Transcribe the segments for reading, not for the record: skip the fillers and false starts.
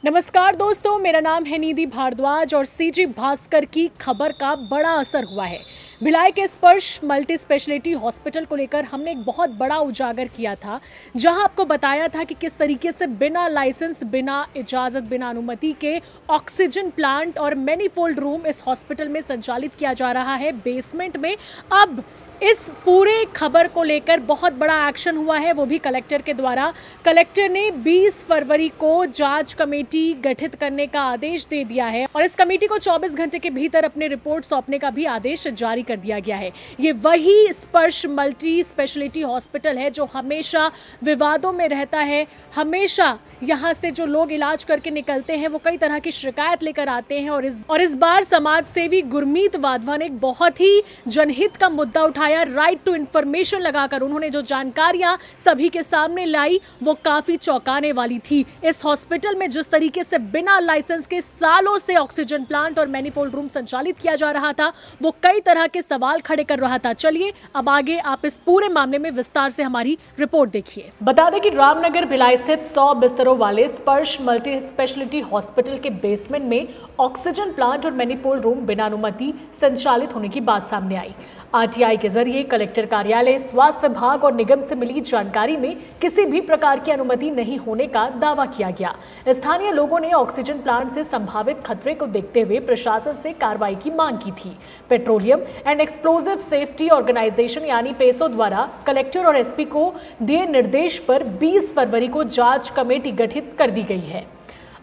नमस्कार दोस्तों, मेरा नाम है निधि भारद्वाज और सीजी भास्कर की खबर का बड़ा असर हुआ है। भिलाई के स्पर्श मल्टी स्पेशलिटी हॉस्पिटल को लेकर हमने एक बहुत बड़ा उजागर किया था, जहां आपको बताया था कि किस तरीके से बिना लाइसेंस, बिना इजाजत, बिना अनुमति के ऑक्सीजन प्लांट और मैनीफोल्ड रूम इस हॉस्पिटल में संचालित किया जा रहा है बेसमेंट में। अब इस पूरे खबर को लेकर बहुत बड़ा एक्शन हुआ है, वो भी कलेक्टर के द्वारा। कलेक्टर ने 20 फरवरी को जांच कमेटी गठित करने का आदेश दे दिया है और इस कमेटी को 24 घंटे के भीतर अपनी रिपोर्ट सौंपने का भी आदेश जारी कर दिया गया है। ये वही स्पर्श मल्टी स्पेशलिटी हॉस्पिटल है जो हमेशा विवादों में रहता है। हमेशा यहाँ से जो लोग इलाज करके निकलते हैं वो कई तरह की शिकायत लेकर आते हैं और इस बार समाज सेवी गुरमीत वाधवा ने एक बहुत ही जनहित का मुद्दा उठाया। राइट टू इंफॉर्मेशन लगाकर उन्होंने जो जानकारियां सभी के सामने लाई वो काफी चौंकाने वाली थी। इस हॉस्पिटल में जिस तरीके से बिना लाइसेंस के सालों से ऑक्सीजन प्लांट और मैनीफोल्ड रूम संचालित किया जा रहा था, वो कई तरह के सवाल खड़े कर रहा था। चलिए अब आगे आप इस पूरे मामले में विस्तार से हमारी रिपोर्ट देखिए। बता दें कि रामनगर भिलाई स्थित 100 बिस्तरों वाले स्पर्श मल्टी स्पेशलिटी हॉस्पिटल के बेसमेंट में ऑक्सीजन प्लांट और मैनीफोल्ड रूम बिना अनुमति संचालित होने की बात सामने आई। आरटीआई के जरिए कलेक्टर कार्यालय, स्वास्थ्य विभाग और निगम से मिली जानकारी में किसी भी प्रकार की अनुमति नहीं होने का दावा किया गया। स्थानीय लोगों ने ऑक्सीजन प्लांट से संभावित खतरे को देखते हुए प्रशासन से कार्रवाई की मांग की थी। Petroleum and explosive safety organisation यानी पेसो द्वारा कलेक्टर और एसपी को दिए निर्देश पर 20 फरवरी को जांच कमेटी गठित कर दी गई है।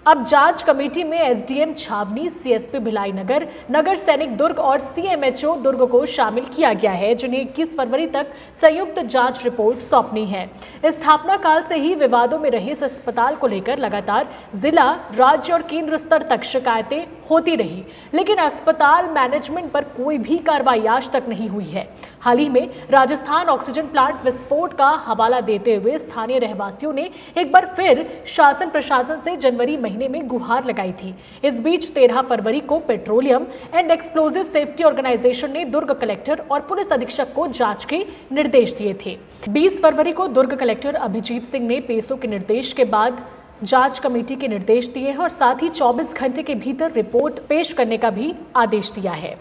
अब जांच कमेटी में एसडीएम छावनी, सीएसपी भिलाई नगर, नगर सैनिक दुर्ग और सीएमएचओ दुर्ग को शामिल किया गया है, जिन्हें 21 फरवरी तक संयुक्त जांच रिपोर्ट सौंपनी है। स्थापना काल से ही विवादों में रहे इस अस्पताल को लेकर लगातार जिला, राज्य और केंद्र स्तर तक शिकायतें होती रही, लेकिन अस्पताल मैनेजमेंट पर कोई भी कार्रवाई आज तक नहीं हुई है। हाल ही में राजस्थान ऑक्सीजन प्लांट विस्फोट का हवाला देते हुए स्थानीय रहवासियों ने एक बार फिर शासन प्रशासन से जनवरी महीने में गुहार लगाई थी। इस बीच 13 फरवरी को petroleum and explosive safety organisation ने दुर्ग कलेक्टर और पुलिस अधीक्षक को जांच के निर्देश दिए थे। 20 फरवरी को दुर्ग कलेक्टर अभिजीत सिंह ने पेसो के निर्देश के बाद जांच कमेटी के निर्देश दिए हैं और साथ ही 24 घंटे के भीतर रिपोर्ट पेश करने का भी आदेश दिया है।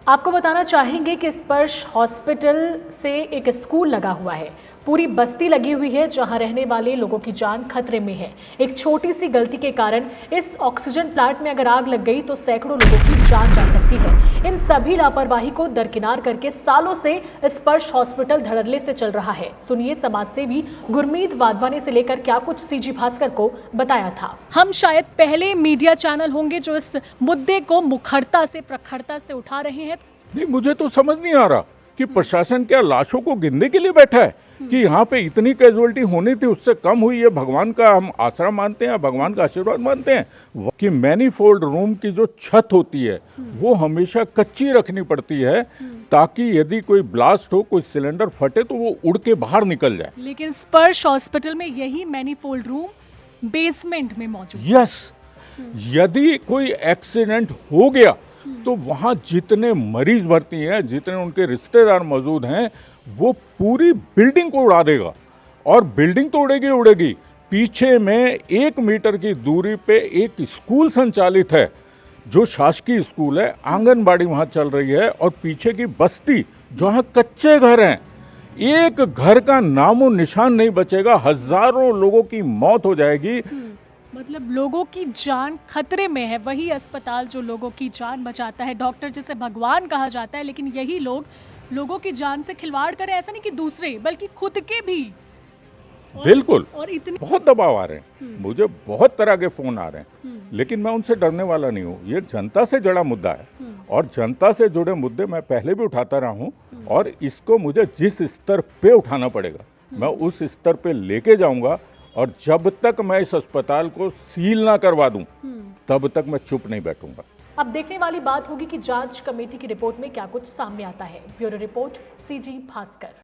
आपको बताना चाहेंगे कि स्पर्श हॉस्पिटल से एक स्कूल लगा हुआ है, पूरी बस्ती लगी हुई है जहां रहने वाले लोगों की जान खतरे में है। एक छोटी सी गलती के कारण इस ऑक्सीजन प्लांट में अगर आग लग गई तो सैकड़ों लोगों की जान जा सकती है। इन सभी लापरवाही को दरकिनार करके सालों से स्पर्श हॉस्पिटल धड़ल्ले से चल रहा है। सुनिए समाजसेवी गुरमीत वाधवा ने से लेकर क्या कुछ सीजी भास्कर को बताया था। हम शायद पहले मीडिया चैनल होंगे जो इस मुद्दे को मुखरता से, प्रखरता से उठा रहे हैं। नहीं, मुझे तो समझ नहीं आ रहा कि प्रशासन क्या लाशों को गिनने के लिए बैठा है कि यहाँ पे इतनी कैजुअलिटी होनी थी, उससे कम हुई है। भगवान का हम आसरा मानते हैं, भगवान का आशीर्वाद मानते हैं कि मैनीफोल्ड रूम की जो छत होती है वो हमेशा कच्ची रखनी पड़ती है ताकि यदि कोई ब्लास्ट हो, कोई सिलेंडर फटे तो वो उड़ के बाहर निकल जाए। लेकिन स्पर्श हॉस्पिटल में यही मैनीफोल्ड रूम बेसमेंट में मौजूद है। यस, यदि कोई एक्सीडेंट हो गया तो वहाँ जितने मरीज भर्ती हैं, जितने उनके रिश्तेदार मौजूद हैं, वो पूरी बिल्डिंग को उड़ा देगा। और बिल्डिंग तो उड़ेगी उड़ेगी, पीछे में 1 मीटर की दूरी पे एक स्कूल संचालित है जो शासकीय स्कूल है, आंगनबाड़ी वहाँ चल रही है, और पीछे की बस्ती जहाँ कच्चे घर हैं, एक घर का नामो निशान नहीं बचेगा। हजारों लोगों की मौत हो जाएगी। मतलब लोगों की जान खतरे में है। वही अस्पताल जो लोगों की जान बचाता है, डॉक्टर जिसे भगवान कहा जाता है, लेकिन यही लोग लोगों की जान से खिलवाड़ करें। ऐसा नहीं कि दूसरे, बल्कि खुद के भी। बिल्कुल। और इतने बहुत दबाव आ रहे हैं, मुझे बहुत तरह के फोन आ रहे हैं, लेकिन मैं उनसे डरने वाला नहीं हूँ। ये जनता से जुड़ा मुद्दा है और जनता से जुड़े मुद्दे मैं पहले भी उठाता रहा हूँ और इसको मुझे जिस स्तर पे उठाना पड़ेगा मैं उस स्तर पे लेके जाऊंगा। और जब तक मैं इस अस्पताल को सील ना करवा दूं तब तक मैं चुप नहीं बैठूंगा। अब देखने वाली बात होगी कि जांच कमेटी की रिपोर्ट में क्या कुछ सामने आता है। Bureau report, CG Bhaskar.